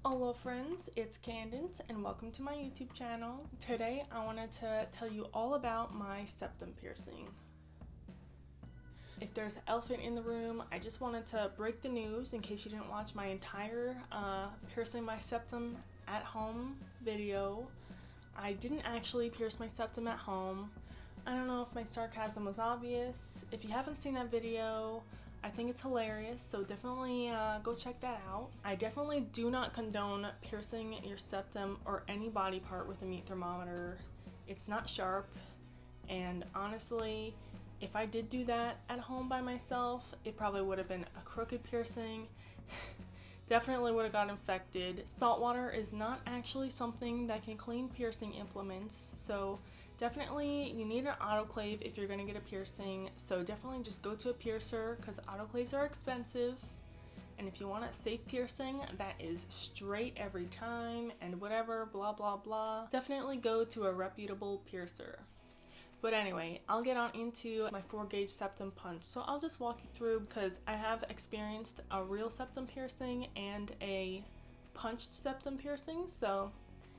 Hello friends, it's Candace and welcome to my YouTube channel. Today I wanted to tell you all about my septum piercing. If there's an elephant in the room, I just wanted to break the news in case you didn't watch my entire piercing my septum at home video. I didn't actually pierce my septum at home. I don't know if my sarcasm was obvious. If you haven't seen that video, I think it's hilarious, so definitely go check that out. I definitely do not condone piercing your septum or any body part with a meat thermometer. It's not sharp, and honestly, if I did do that at home by myself, it probably would have been a crooked piercing. Definitely would have got infected. Salt water is not actually something that can clean piercing implements, so definitely you need an autoclave if you're going to get a piercing. So definitely just go to a piercer because autoclaves are expensive, and if you want a safe piercing that is straight every time and whatever blah blah blah, definitely go to a reputable piercer. But anyway, I'll get on into my 4-gauge septum punch. So I'll just walk you through because I have experienced a real septum piercing and a punched septum piercing. So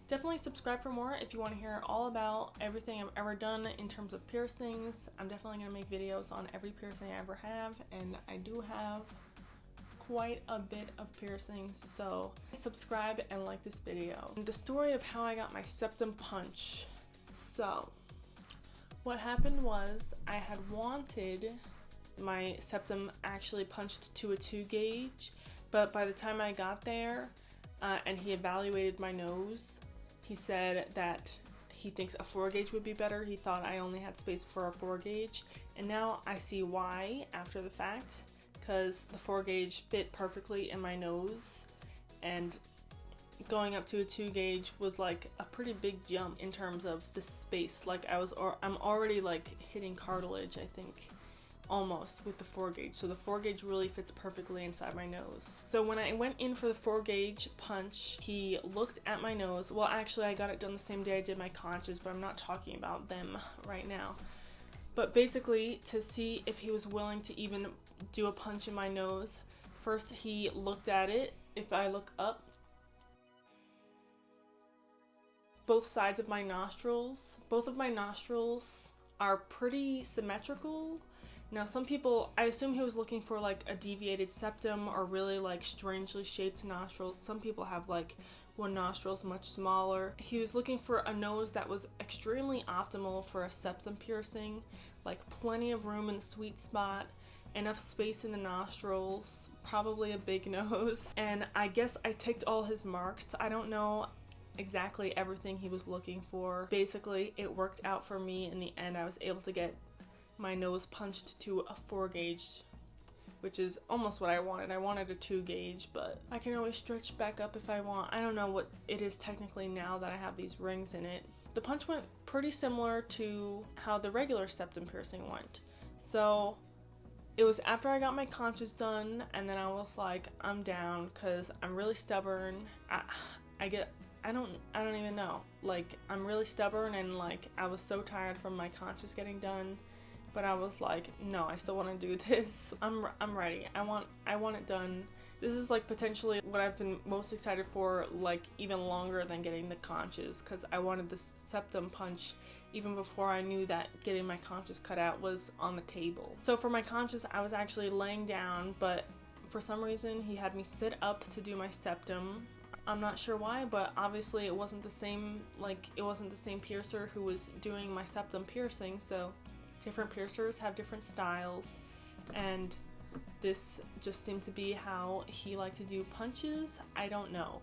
definitely subscribe for more if you want to hear all about everything I've ever done in terms of piercings. I'm definitely going to make videos on every piercing I ever have, and I do have quite a bit of piercings, so subscribe and like this video. The story of how I got my septum punch. So what happened was I had wanted my septum actually punched to a 2-gauge, but by the time I got there and he evaluated my nose, he said that he thinks a 4-gauge would be better. He thought I only had space for a 4-gauge, and now I see why after the fact, because the 4-gauge fit perfectly in my nose, and going up to a 2-gauge was like a pretty big jump in terms of the space. Like I'm already like hitting cartilage, I think, almost, with the 4-gauge. So the 4-gauge really fits perfectly inside my nose. So when I went in for the 4-gauge punch, he looked at my nose. Well, actually I got it done the same day I did my conches, but I'm not talking about them right now. But basically, to see if he was willing to even do a punch in my nose, first he looked at it. If I look up, both sides of my nostrils, both of my nostrils are pretty symmetrical. Now some people, I assume he was looking for like a deviated septum or really like strangely shaped nostrils. Some people have like one nostril's much smaller. He was looking for a nose that was extremely optimal for a septum piercing, like plenty of room in the sweet spot, enough space in the nostrils, probably a big nose. And I guess I ticked all his marks. I don't know exactly everything he was looking for. Basically, it worked out for me in the end. I was able to get my nose punched to a 4-gauge, which is almost what I wanted. I wanted a 2-gauge, but I can always stretch back up if I want. I don't know what it is technically now that I have these rings in it. The punch went pretty similar to how the regular septum piercing went. So it was after I got my conches done, and then I was like, I'm down because I'm really stubborn. I don't even know. Like, I'm really stubborn, and like I was so tired from my conches getting done, but I was like, no, I still want to do this. I'm ready. I want it done. This is like potentially what I've been most excited for, like even longer than getting the conches, because I wanted this septum punch even before I knew that getting my conches cut out was on the table. So for my conches, I was actually laying down, but for some reason he had me sit up to do my septum. I'm not sure why, but obviously it wasn't the same piercer who was doing my septum piercing, so different piercers have different styles, and this just seemed to be how he liked to do punches. I don't know.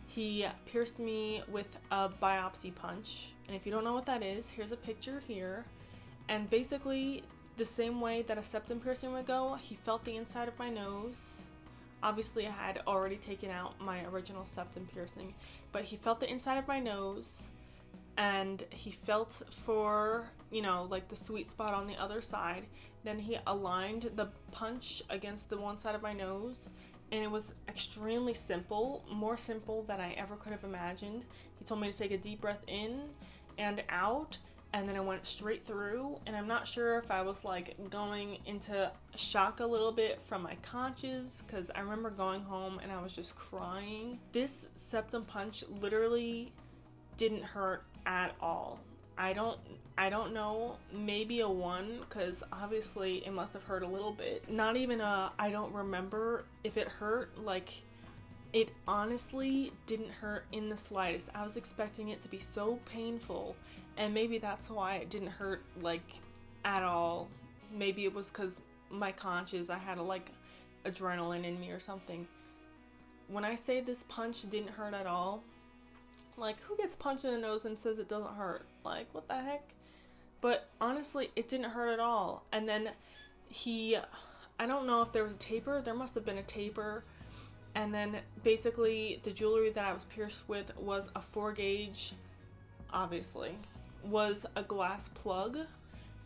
He pierced me with a biopsy punch, and if you don't know what that is, here's a picture here. And basically the same way that a septum piercing would go, he felt the inside of my nose. Obviously I had already taken out my original septum piercing, but he felt the inside of my nose, and he felt for, you know, like the sweet spot on the other side. Then he aligned the punch against the one side of my nose, and it was extremely simple, more simple than I ever could have imagined. He told me to take a deep breath in and out, and then it went straight through, and I'm not sure if I was like going into shock a little bit from my conscious, because I remember going home and I was just crying. This septum punch literally didn't hurt at all. I don't know, maybe a 1, because obviously it must have hurt a little bit. Not even a I don't remember if it hurt. Like, it honestly didn't hurt in the slightest. I was expecting it to be so painful, and maybe that's why it didn't hurt like at all. Maybe it was because my conscious, I had like adrenaline in me or something. When I say this punch didn't hurt at all, like, who gets punched in the nose and says it doesn't hurt? Like, what the heck? But honestly, it didn't hurt at all. And then I don't know if there was a taper. There must have been a taper. And then basically the jewelry that I was pierced with was a 4-gauge, obviously, was a glass plug.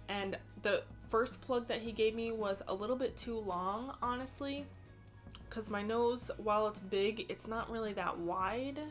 And the first plug that he gave me was a little bit too long, honestly, because my nose, while it's big, it's not really that wide.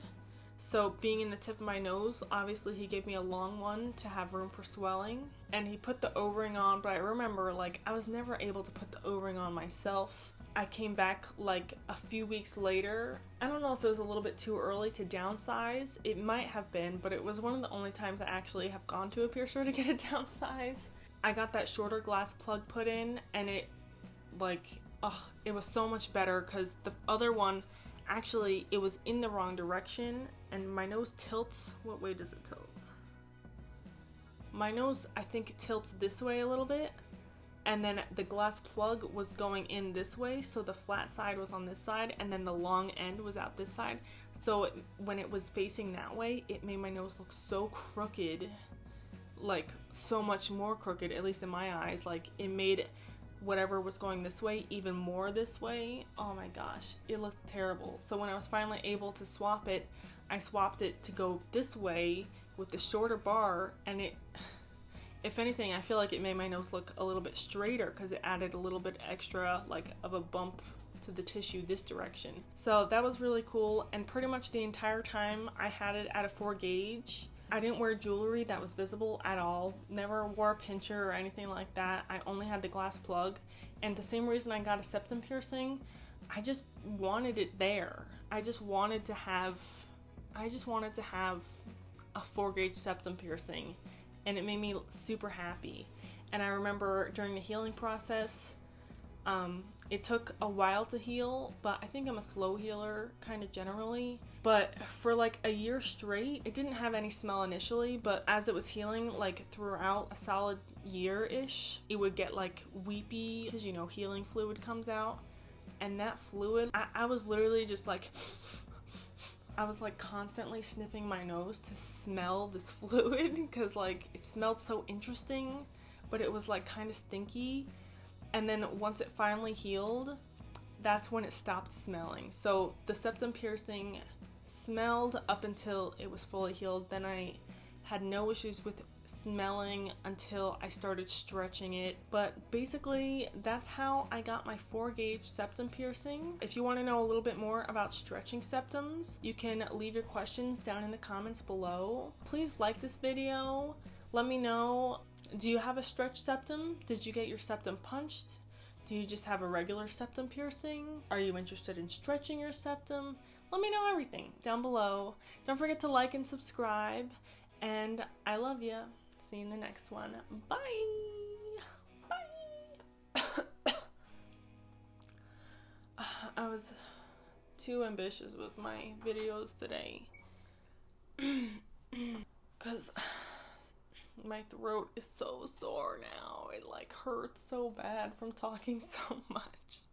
So being in the tip of my nose, obviously he gave me a long one to have room for swelling. And he put the O-ring on, but I remember, like, I was never able to put the O-ring on myself. I came back like a few weeks later. I don't know if it was a little bit too early to downsize. It might have been, but it was one of the only times I actually have gone to a piercer to get a downsize. I got that shorter glass plug put in, and it, like, it was so much better, because the other one, actually, it was in the wrong direction, and my nose tilts. What way does it tilt? My nose, I think, tilts this way a little bit, and then the glass plug was going in this way, so the flat side was on this side, and then the long end was out this side. So when it was facing that way, it made my nose look so crooked, like so much more crooked, at least in my eyes. Like, it made whatever was going this way even more this way. Oh my gosh, it looked terrible. So when I was finally able to swap it, I swapped it to go this way with the shorter bar, and it, if anything, I feel like it made my nose look a little bit straighter, because it added a little bit extra, like, of a bump to the tissue this direction. So that was really cool, and pretty much the entire time I had it at a 4-gauge. I didn't wear jewelry that was visible at all. Never wore a pincher or anything like that. I only had the glass plug. And the same reason I got a septum piercing, I just wanted it there. I just wanted to have a 4-gauge septum piercing, and it made me super happy. And I remember during the healing process, it took a while to heal, but I think I'm a slow healer kind of generally. But for like a year straight, it didn't have any smell initially, but as it was healing, like throughout a solid year-ish, it would get like weepy, because, you know, healing fluid comes out. And that fluid, I was literally just like, I was like constantly sniffing my nose to smell this fluid, because like it smelled so interesting, but it was like kind of stinky. And then once it finally healed, that's when it stopped smelling. So the septum piercing smelled up until it was fully healed. Then I had no issues with smelling until I started stretching it. But basically, that's how I got my 4-gauge septum piercing. If you want to know a little bit more about stretching septums, you can leave your questions down in the comments below. Please like this video. Let me know, do you have a stretch septum? Did you get your septum punched? Do you just have a regular septum piercing? Are you interested in stretching your septum? Let me know everything down below. Don't forget to like and subscribe. And I love you. See you in the next one. Bye. Bye. I was too ambitious with my videos today. Because my throat is so sore now. It like hurts so bad from talking so much.